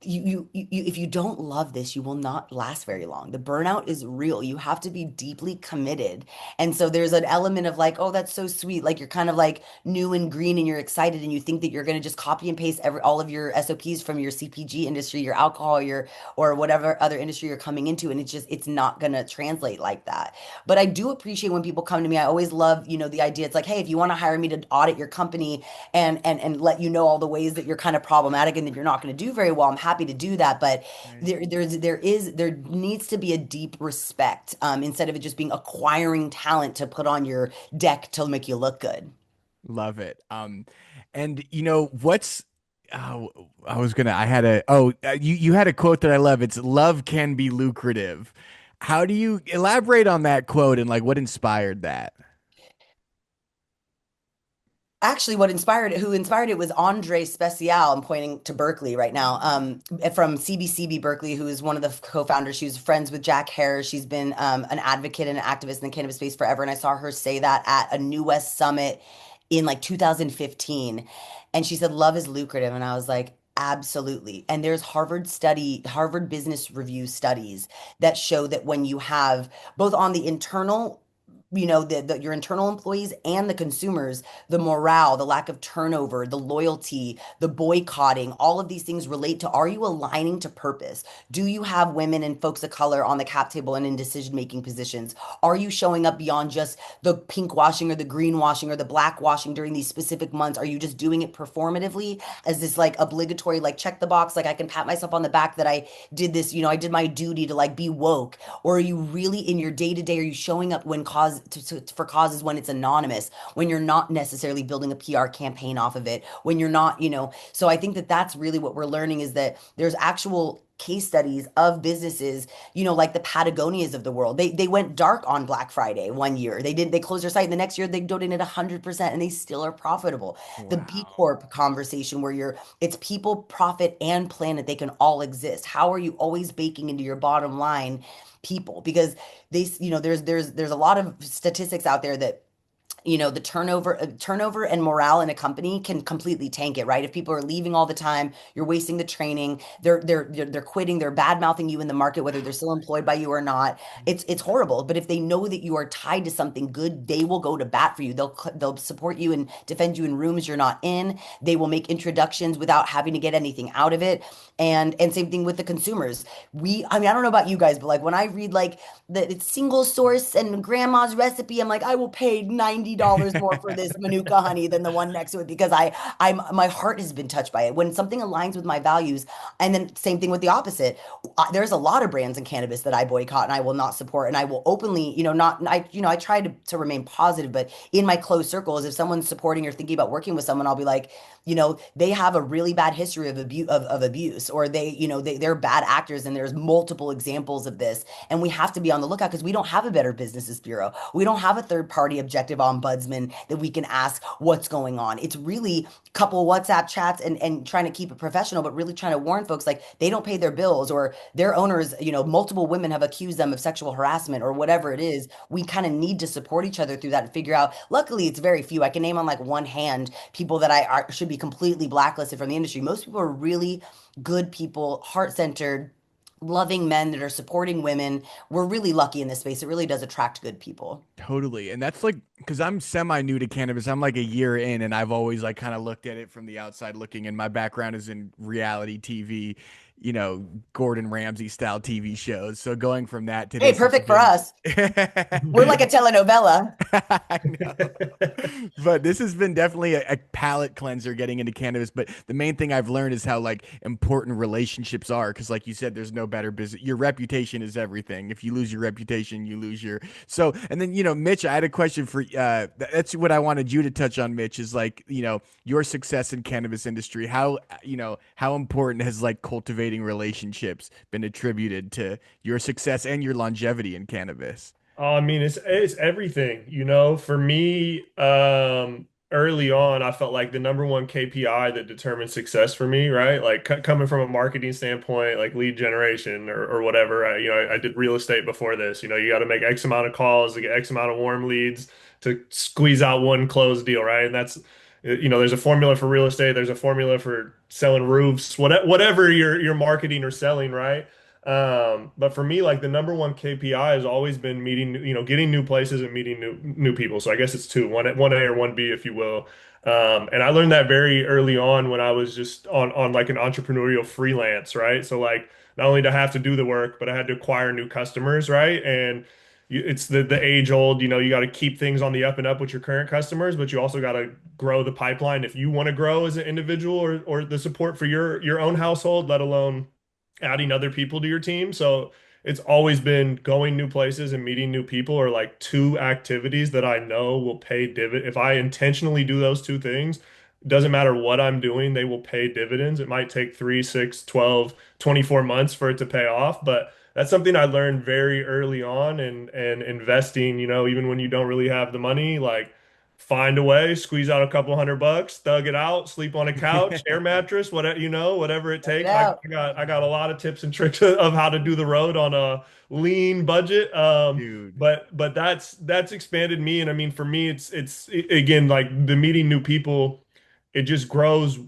if you don't love this, you will not last very long. The burnout is real. You have to be deeply committed. And so there's an element of like, oh, that's so sweet. Like you're kind of like new and green and you're excited and you think that you're going to just copy and paste all of your SOPs from your CPG industry, your alcohol, or whatever other industry you're coming into. And it's not going to translate like that. But I do appreciate when people come to me. I always love, the idea. It's like, hey, if you want to hire me to audit your company and let you know all the ways that you're kind of problematic and that you're not going to do very well, I'm happy to do that. But Right. there needs to be a deep respect, instead of it just being acquiring talent to put on your deck to make you look good. Love it. And what's oh, I had a oh you had a quote that I love. It's love can be lucrative. How do you elaborate on that quote and like what inspired that? Actually, who inspired it was Andre Special. I'm pointing to Berkeley right now, from CBCB Berkeley, who is one of the co-founders. She's friends with Jack Harris. She's been an advocate and an activist in the cannabis space forever. And I saw her say that at a New West Summit in like 2015. And she said, love is lucrative. And I was like, absolutely. And there's Harvard Business Review studies that show that when you have both on the internal, your internal employees and the consumers, the morale, the lack of turnover, the loyalty, the boycotting, all of these things relate to, are you aligning to purpose? Do you have women and folks of color on the cap table and in decision making positions? Are you showing up beyond just the pink washing or the green washing or the black washing during these specific months? Are you just doing it performatively as this like obligatory, like check the box, like I can pat myself on the back that I did this, I did my duty to like be woke? Or are you really in your day to day? Are you showing up for causes when it's anonymous, when you're not necessarily building a PR campaign off of it, when you're not, so I think that that's really what we're learning, is that there's actual case studies of businesses, like the Patagonias of the world. They went dark on Black Friday one year. They closed their site, and the next year they donated 100% and they still are profitable. The B Wow. Corp conversation where it's people, profit, and planet, they can all exist. How are you always baking into your bottom line people? Because there's a lot of statistics out there that the turnover and morale in a company can completely tank it, right? If people are leaving all the time, you're wasting the training, they're quitting, they're bad mouthing you in the market, whether they're still employed by you or not. It's horrible. But if they know that you are tied to something good, they will go to bat for you. They'll support you and defend you in rooms you're not in. They will make introductions without having to get anything out of it. And same thing with the consumers. I mean, I don't know about you guys, but like when I read like that it's single source and grandma's recipe, I'm like, I will pay $90 more for this Manuka honey than the one next to it, because my heart has been touched by it. When something aligns with my values, and then same thing with the opposite. There's a lot of brands in cannabis that I boycott and I will not support, and I will openly, not I try to remain positive, but in my close circles, if someone's supporting or thinking about working with someone, I'll be like, they have a really bad history of abuse, or they're bad actors, and there's multiple examples of this, and we have to be on the lookout, because we don't have a Better Businesses Bureau. We don't have a third party objective ombudsman that we can ask what's going on. It's really a couple WhatsApp chats and trying to keep it professional, but really trying to warn folks like they don't pay their bills, or their owners, multiple women have accused them of sexual harassment or whatever it is. We kind of need to support each other through that and figure out. Luckily, it's very few. I can name on like one hand people that should be completely blacklisted from the industry. Most people are really good people, heart-centered, loving men that are supporting women. We're really lucky in this space. It really does attract good people. Totally. And that's like, because I'm semi new to cannabis. I'm like a year in, and I've always like kind of looked at it from the outside looking. And my background is in reality TV, Gordon Ramsay style TV shows. So going from that to Hey, this has perfect for been. us. We're like a telenovela. I know. But this has been definitely a palate cleanser getting into cannabis. But the main thing I've learned is how like important relationships are. Because like you said, there's no better business. Your reputation is everything. If you lose your reputation, you lose your. So and then Mitch, I had a question for. That's what I wanted you to touch on, Mitch. Is like your success in cannabis industry. How important has like cultivating relationships been attributed to your success and your longevity in cannabis? I mean, it's everything, For me, early on, I felt like the number one KPI that determined success for me, right? Like coming from a marketing standpoint, like lead generation or whatever. I did real estate before this. You got to make X amount of calls to get X amount of warm leads to squeeze out one closed deal, right? And that's, there's a formula for real estate. There's a formula for selling roofs, whatever you're marketing or selling, right? But for me, like the number one KPI has always been meeting, getting new places and meeting new people. So I guess it's two, one A or one B, if you will. And I learned that very early on when I was just on like an entrepreneurial freelance, right? So like not only to have to do the work, but I had to acquire new customers, right? And it's the age old, you got to keep things on the up and up with your current customers, but you also got to grow the pipeline if you want to grow as an individual or the support for your own household, let alone adding other people to your team. So it's always been going new places and meeting new people are like two activities that I know will pay dividend. If I intentionally do those two things, doesn't matter what I'm doing, they will pay dividends. It might take 3, 6, 12, 24 months for it to pay off, but that's something I learned very early on and investing, even when you don't really have the money, like find a way, squeeze out a couple $100, thug it out, sleep on a couch, air mattress, whatever, whatever it Check it takes. out. I got a lot of tips and tricks of how to do the road on a lean budget. Dude. But that's expanded me. And I mean, for me, again, like the meeting new people, it just grows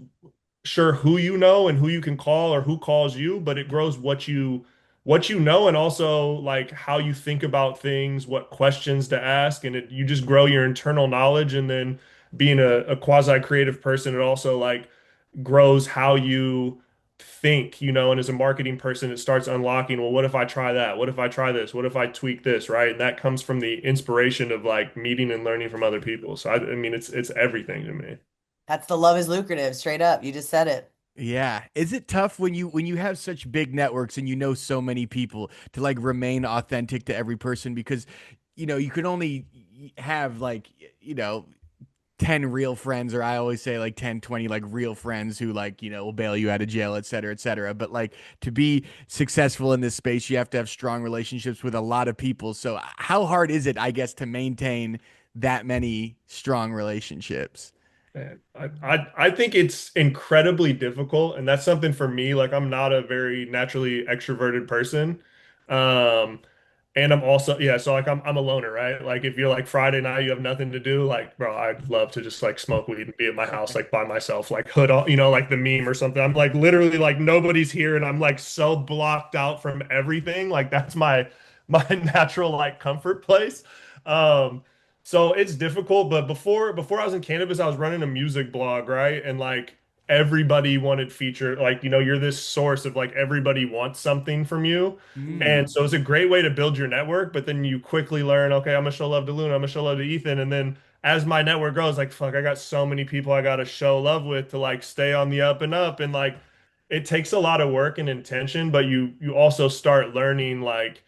sure who you know and who you can call or who calls you, but it grows what you know and also like how you think about things, what questions to ask, and you just grow your internal knowledge. And then being a quasi creative person, it also like grows how you think, and as a marketing person, it starts unlocking, well, what if I try that? What if I try this? What if I tweak this? Right. And that comes from the inspiration of like meeting and learning from other people. So I mean, it's everything to me. That's the love is lucrative, straight up. You just said it. Yeah. Is it tough when you have such big networks and you know so many people to like remain authentic to every person because you can only have like, 10 real friends, or I always say like 10, 20 like real friends who like, will bail you out of jail, et cetera, et cetera. But like to be successful in this space, you have to have strong relationships with a lot of people. So how hard is it, I guess, to maintain that many strong relationships? Man, I think it's incredibly difficult, and that's something for me. Like, I'm not a very naturally extroverted person. Um, and I'm also, yeah, so like I'm a loner, right? Like if you're like Friday night, you have nothing to do, like, bro, I'd love to just like smoke weed and be at my house like by myself, like hood on, like the meme or something. I'm like literally like nobody's here and I'm like so blocked out from everything. Like that's my natural like comfort place. So it's difficult, but before I was in cannabis, I was running a music blog, right? And like everybody wanted feature, like, you're this source of like everybody wants something from you. And Mm, so it's a great way to build your network, but then you quickly learn, okay, I'm gonna show love to Luna, I'm gonna show love to Ethan. And then as my network grows, like, fuck, I got so many people I gotta show love with to like stay on the up and up. And like it takes a lot of work and intention, but you also start learning like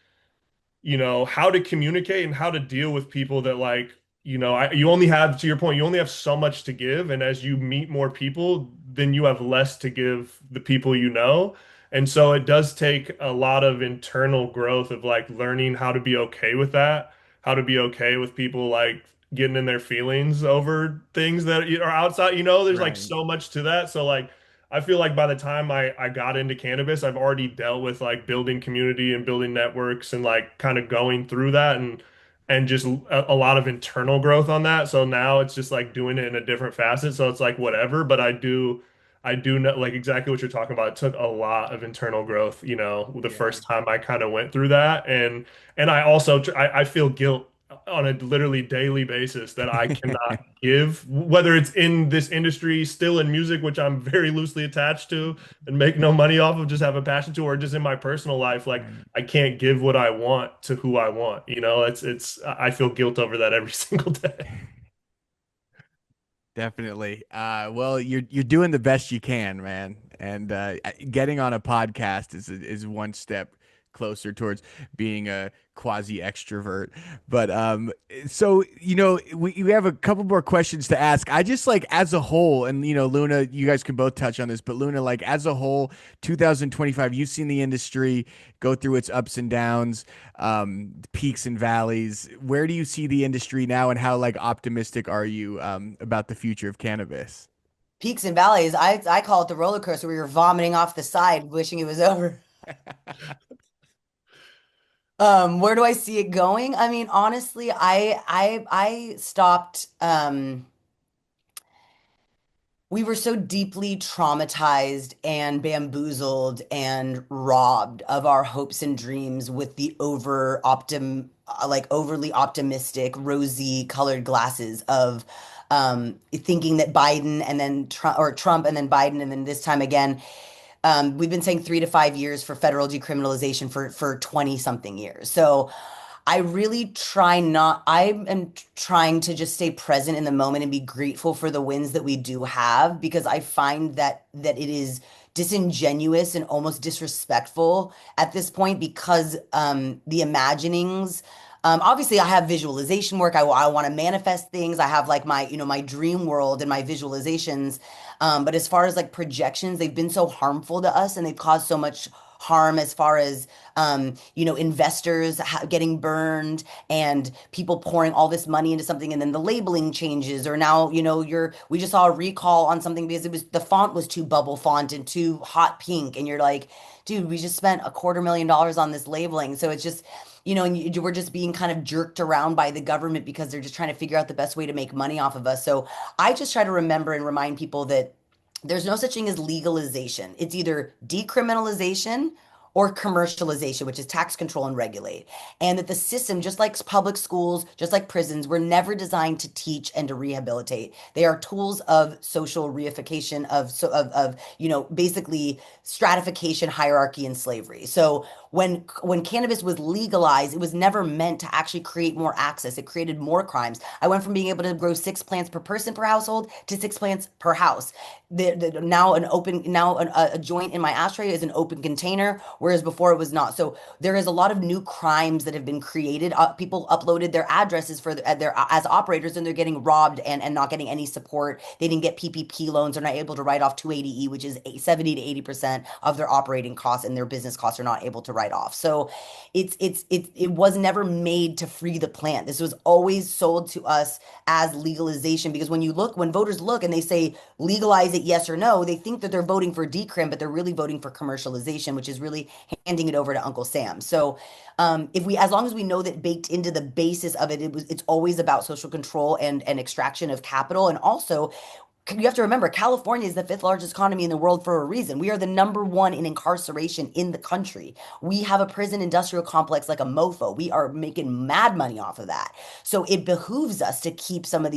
how to communicate and how to deal with people that like, you only have, to your point, you only have so much to give. And as you meet more people, then you have less to give the people you know. And so it does take a lot of internal growth of like learning how to be okay with that, how to be okay with people like getting in their feelings over things that are outside, there's like right. so much to that. So like I feel like by the time I got into cannabis, I've already dealt with like building community and building networks and like kind of going through that and just a lot of internal growth on that. So now it's just like doing it in a different facet. So it's like whatever, but I do know like exactly what you're talking about. It took a lot of internal growth, the Yeah. first time I kind of went through that. And I also I feel guilt on a literally daily basis that I cannot give, whether it's in this industry, still in music, which I'm very loosely attached to and make no money off of, just have a passion to, or just in my personal life, like Right. I can't give what I want to who I want. It's I feel guilt over that every single day. Definitely. Well, you're doing the best you can, man. And getting on a podcast is one step closer towards being a quasi extrovert. But so we have a couple more questions to ask. I just like as a whole, and Luna, you guys can both touch on this, but Luna, like as a whole, 2025, you've seen the industry go through its ups and downs, peaks and valleys. Where do you see the industry now, and how like optimistic are you about the future of cannabis? Peaks and valleys. I call it the roller coaster where you're vomiting off the side, wishing it was over. Where do I see it going? I mean, honestly, I stopped we were so deeply traumatized and bamboozled and robbed of our hopes and dreams with the like overly optimistic, rosy colored glasses of thinking that Biden and then Trump, or Trump and then Biden and then this time again. We've been saying 3 to 5 years for federal decriminalization for 20 something years. So I really try not, I am trying to just stay present in the moment and be grateful for the wins that we do have, because I find that it is disingenuous and almost disrespectful at this point, because the imaginings, obviously I have visualization work. I want to manifest things. I have like my dream world and my visualizations. But as far as like projections, they've been so harmful to us and they've caused so much harm as far as investors getting burned and people pouring all this money into something, and then the labeling changes, or now we just saw a recall on something because the font was too bubble font and too hot pink, and you're like, dude, we just spent $250,000 on this labeling. So it's just, and we're just being kind of jerked around by the government because they're just trying to figure out the best way to make money off of us. So I just try to remember and remind people that there's no such thing as legalization. It's either decriminalization or commercialization, which is tax control and regulate. And that the system, just like public schools, just like prisons, were never designed to teach and to rehabilitate. They are tools of social reification, basically stratification, hierarchy, and slavery. So when cannabis was legalized, it was never meant to actually create more access. It created more crimes. I went from being able to grow 6 plants per person per household to 6 plants per house. Now a joint in my ashtray is an open container whereas before it was not. So there is a lot of new crimes that have been created. People uploaded their addresses for their as operators, and they're getting robbed and not getting any support. They didn't get PPP loans. They're not able to write off 280E, which is 70 to 80% of their operating costs, and their business costs are not able to write off. So it was never made to free the plant. This was always sold to us as legalization, because when voters look and they say legalize it, yes or no, they think that they're voting for decrim, but they're really voting for commercialization, which is really handing it over to Uncle Sam. So if we, as long as we know that baked into the basis of it, it's always about social control and extraction of capital. And also, you have to remember, California is the fifth largest economy in the world for a reason. We are the number one in incarceration in the country. We have a prison industrial complex like a mofo. We are making mad money off of that. So it behooves us to keep some of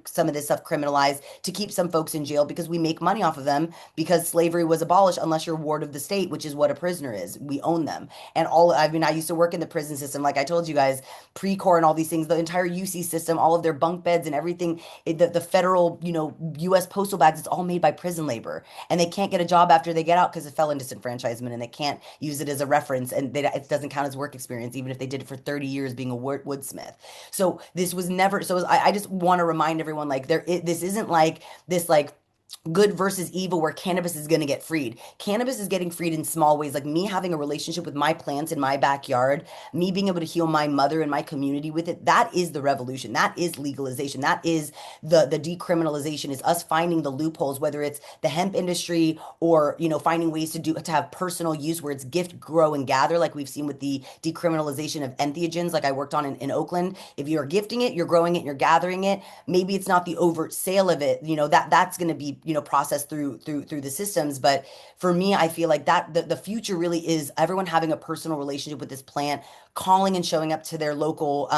some of this stuff criminalized, to keep some folks in jail, because we make money off of them, because slavery was abolished unless you're ward of the state, which is what a prisoner is. We own them. And I mean, I used to work in the prison system, like I told you guys, pre-core and all these things, the entire UC system, all of their bunk beds and everything, the federal, U.S. postal bags, it's all made by prison labor. And they can't get a job after they get out because of felon disenfranchisement, and they can't use it as a reference. And it doesn't count as work experience, even if they did it for 30 years being a woodsmith. So this was never, I just want to remind everyone, like, this isn't like this, like, good versus evil where cannabis is going to get freed. Cannabis is getting freed in small ways, like me having a relationship with my plants in my backyard, me being able to heal my mother and my community with it. That is the revolution. That is legalization. That is the decriminalization, is us finding the loopholes, whether it's the hemp industry or, finding ways to have personal use where it's gift, grow, and gather, like we've seen with the decriminalization of entheogens, like I worked on in Oakland. If you're gifting it, you're growing it, you're gathering it, maybe it's not the overt sale of it, that's going to be processed through the systems. But for me, I feel like that the future really is everyone having a personal relationship with this plant, calling and showing up to their local,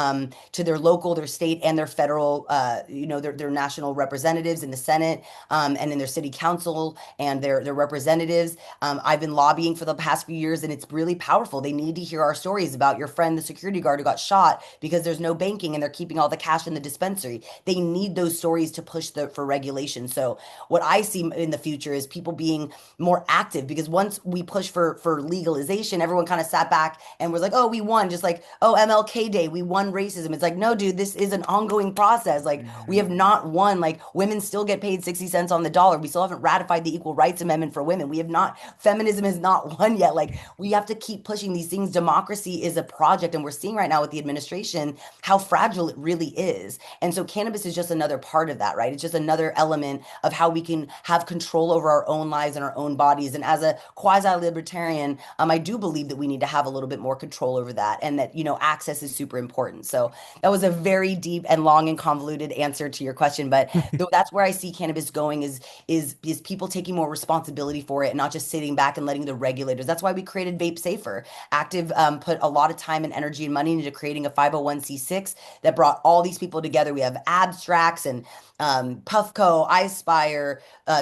their state and their federal, their national representatives in the Senate, and in their city council and their representatives. I've been lobbying for the past few years, and it's really powerful. They need to hear our stories about your friend, the security guard who got shot because there's no banking and they're keeping all the cash in the dispensary. They need those stories to push for regulation. So what I see in the future is people being more active, because once we push for legalization, everyone kind of sat back and was like, oh, we won. Just like, oh, MLK Day, we won racism. It's like, no, dude, this is an ongoing process. Like, we have not won. Like, women still get paid 60 cents on the dollar. We still haven't ratified the Equal Rights Amendment for women. We have not, feminism is not won yet. Like, we have to keep pushing these things. Democracy is a project, and we're seeing right now with the administration how fragile it really is. And so cannabis is just another part of that, right? It's just another element of how we can have control over our own lives and our own bodies. And as a quasi-libertarian, I do believe that we need to have a little bit more control over that, and that, access is super important. So that was a very deep and long and convoluted answer to your question, but that's where I see cannabis going, is people taking more responsibility for it and not just sitting back and letting the regulators. That's why we created Vape Safer. Active put a lot of time and energy and money into creating a 501c6 that brought all these people together. We have abstracts and Puffco, iSpire,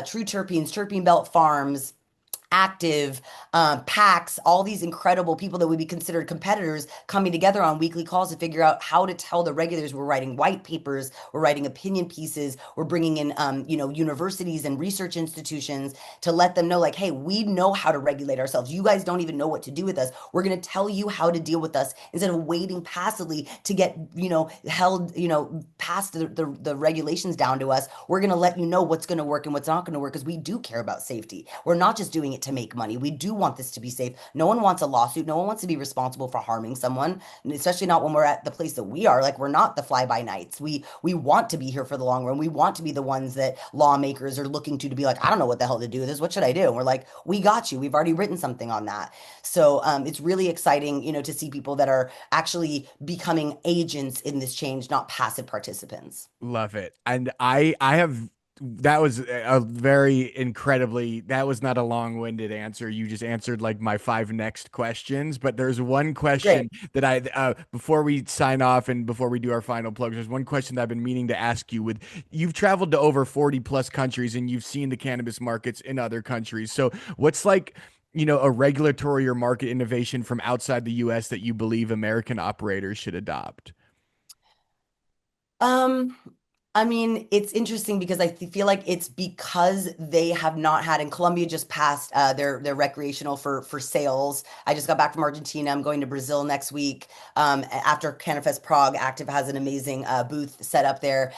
True Terpenes, Terpene Belt Farms, Active, PAX, all these incredible people that would be considered competitors coming together on weekly calls to figure out how to tell the regulators. We're writing white papers, we're writing opinion pieces, we're bringing in, universities and research institutions to let them know, like, hey, we know how to regulate ourselves. You guys don't even know what to do with us. We're going to tell you how to deal with us instead of waiting passively to get, held, past the regulations down to us. We're going to let you know what's going to work and what's not going to work, because we do care about safety. We're not just doing it to make money. We do want this to be safe. No one wants a lawsuit. No one wants to be responsible for harming someone, and especially not when we're at the place that we are. Like, we're not the fly-by-nights. We want to be here for the long run. We want to be the ones that lawmakers are looking to be like, I don't know what the hell to do with this. What should I do? And we're like, we got you. We've already written something on that. So it's really exciting, to see people that are actually becoming agents in this change, not passive participants. Love it. And I have that was a very incredibly, that was not a long-winded answer. You just answered like my 5 next questions, but there's one Great. question that before we sign off and before we do our final plugs, there's one question that I've been meaning to ask you. You've traveled to over 40 plus countries and you've seen the cannabis markets in other countries. So what's like, a regulatory or market innovation from outside the US that you believe American operators should adopt? Um, I mean, it's interesting because feel like it's because they have not had, and Colombia just passed their recreational for sales. I just got back from Argentina. I'm going to Brazil next week. After Canifest Prague, Active has an amazing booth set up there.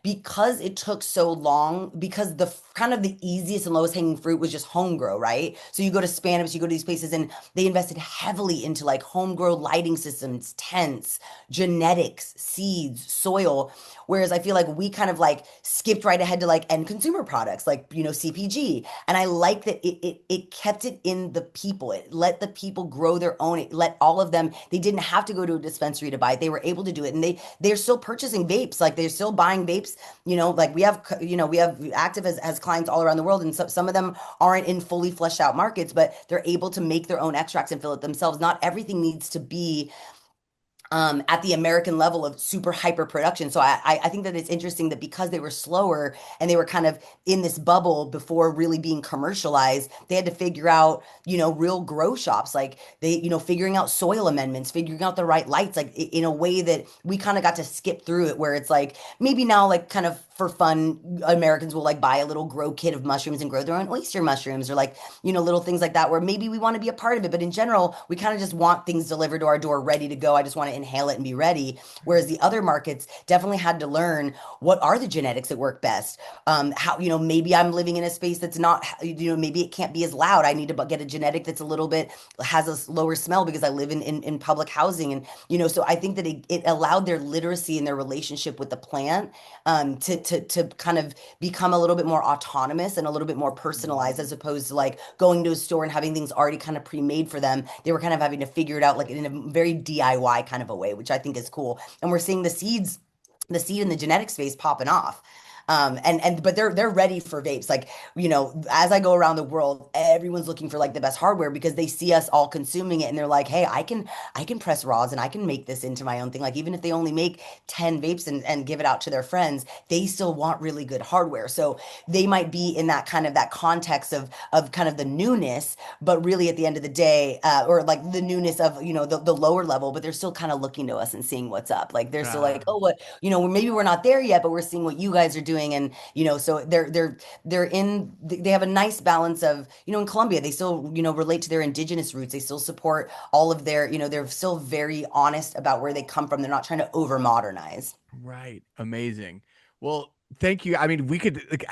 Because it took so long, because the kind of the easiest and lowest hanging fruit was just home grow, right? So you go to Spanish, you go to these places, and they invested heavily into like home grow lighting systems, tents, genetics, seeds, soil. Whereas I feel like we kind of like skipped right ahead to like end consumer products, like, you know, CPG. And I like that it kept it in the people. It let the people grow their own. It let all of them, they didn't have to go to a dispensary to buy it. They were able to do it. And they're still purchasing vapes. Like they're still buying vapes, you know, like we have Active as clients all around the world. And some of them aren't in fully fleshed out markets, but they're able to make their own extracts and fill it themselves. Not everything needs to be at the American level of super hyper production. So I think that it's interesting that because they were slower and they were kind of in this bubble before really being commercialized, they had to figure out, you know, real grow shops, like they, you know, figuring out soil amendments, figuring out the right lights, like in a way that we kind of got to skip through it, where it's like maybe now like kind of for fun, Americans will like buy a little grow kit of mushrooms and grow their own oyster mushrooms or like, you know, little things like that where maybe we want to be a part of it. But in general, we kind of just want things delivered to our door ready to go. I just want to inhale it and be ready. Whereas the other markets definitely had to learn what are the genetics that work best. How, you know, maybe I'm living in a space that's not, you know, maybe it can't be as loud. I need to get a genetic that's a little bit, has a lower smell because I live in public housing. And, you know, so I think that it allowed their literacy and their relationship with the plant to kind of become a little bit more autonomous and a little bit more personalized as opposed to like going to a store and having things already kind of pre-made for them. They were kind of having to figure it out like in a very DIY kind of a way, which I think is cool. And we're seeing the seed in the genetic space popping off. But they're ready for vapes. Like, you know, as I go around the world, everyone's looking for like the best hardware because they see us all consuming it and they're like, hey, I can press raws and I can make this into my own thing. Like even if they only make 10 vapes and give it out to their friends, they still want really good hardware. So they might be in that kind of that context of kind of the newness, but really at the end of the day, or like the newness of, you know, the lower level, but they're still kind of looking to us and seeing what's up. Like they're still like, oh, what, you know, maybe we're not there yet, but we're seeing what you guys are doing. And, you know, so they have a nice balance of, you know, in Colombia, they still, you know, relate to their indigenous roots. They still support all of their, you know, they're still very honest about where they come from. They're not trying to over modernize. Right. Amazing. Well, thank you. I mean, we could like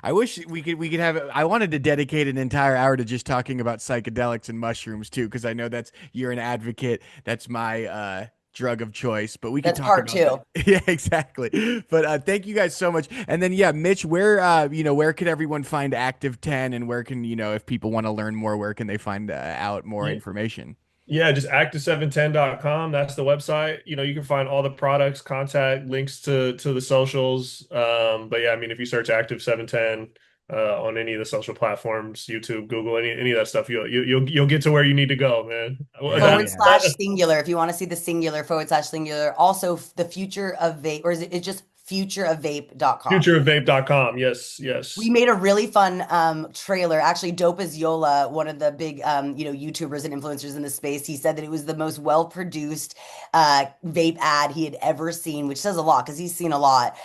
I wish we could have I wanted to dedicate an entire hour to just talking about psychedelics and mushrooms too, because I know that's you're an advocate. That's my drug of choice, but we could That's talk part about that. two. Yeah, exactly. But thank you guys so much. And then yeah, Mitch, where you know, where could everyone find Active 10 and where can, you know, if people want to learn more, where can they find out more Yeah. information? Yeah, just active710.com. That's the website. You know, you can find all the products, contact links to the socials. But yeah, I mean, if you search Active710 on any of the social platforms, YouTube, Google, any of that stuff, you'll get to where you need to go, man. Hell Forward yeah. slash singular. If you want to see the singular forward slash singular. Also the future of vape, or is it it's just futureofvape.com. Futureofvape.com. Yes, We yes. made a really fun trailer. Actually, Dope as Yola, one of the big you know, YouTubers and influencers in the space, he said that it was the most well-produced vape ad he had ever seen, which says a lot because he's seen a lot.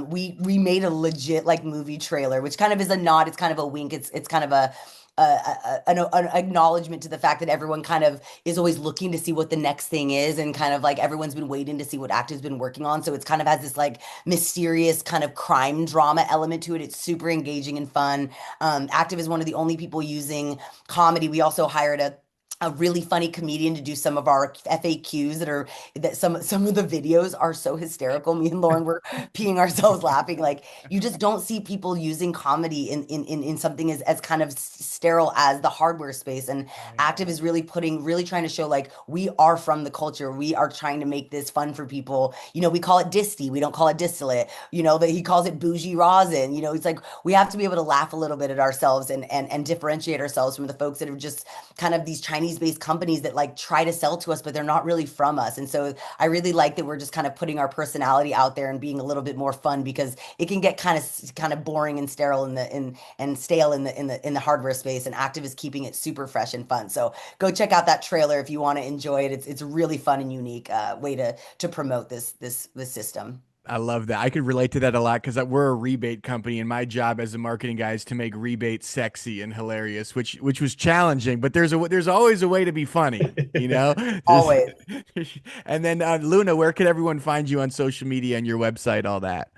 We made a legit like movie trailer, which kind of is a nod, it's kind of a wink, it's kind of an acknowledgement to the fact that everyone kind of is always looking to see what the next thing is, and kind of like everyone's been waiting to see what Active's been working on. So it's kind of has this like mysterious kind of crime drama element to it. It's super engaging and fun. Active is one of the only people using comedy. We also hired a really funny comedian to do some of our FAQs that some of the videos are so hysterical. Me and Lauren were peeing ourselves laughing. Like you just don't see people using comedy in something as kind of sterile as the hardware space. And Right. Active is really trying to show like we are from the culture. We are trying to make this fun for people. You know, we call it disty. We don't call it distillate. You know, that he calls it bougie rosin. You know, it's like we have to be able to laugh a little bit at ourselves and differentiate ourselves from the folks that are just kind of these Chinese-based companies that like try to sell to us, but they're not really from us. And so I really like that we're just kind of putting our personality out there and being a little bit more fun because it can get kind of boring and sterile and stale in the hardware space. And Active is keeping it super fresh and fun. So go check out that trailer if you want to enjoy it. It's a really fun and unique way to promote this system. I love that. I could relate to that a lot because we're a rebate company, and my job as a marketing guy is to make rebates sexy and hilarious, which was challenging. But there's always a way to be funny, you know. Just Always. and then Luna, where could everyone find you on social media and your website, all that?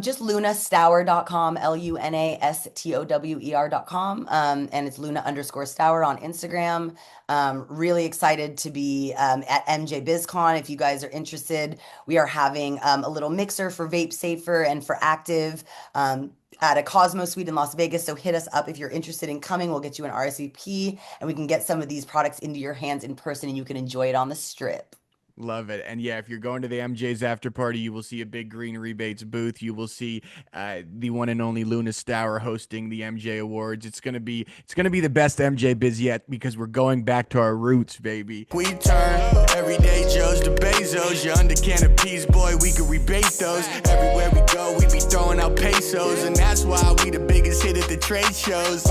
Just lunastower.com, lunastower.com. And it's Luna_Stower on Instagram. Really excited to be at MJ BizCon. If you guys are interested, we are having a little mixer for Vape Safer and for Active at a Cosmo Suite in Las Vegas. So hit us up if you're interested in coming. We'll get you an RSVP and we can get some of these products into your hands in person and you can enjoy it on the strip. Love it. And yeah, if you're going to the MJ's after party, you will see a big green rebates booth. You will see the one and only Luna Stower hosting the MJ Awards. It's gonna be the best MJ biz yet because we're going back to our roots, baby. We turn everyday Joes to Bezos. You're under canopies, boy, we can rebate those. Everywhere we go, we be throwing out pesos. And that's why we the biggest hit at the trade shows.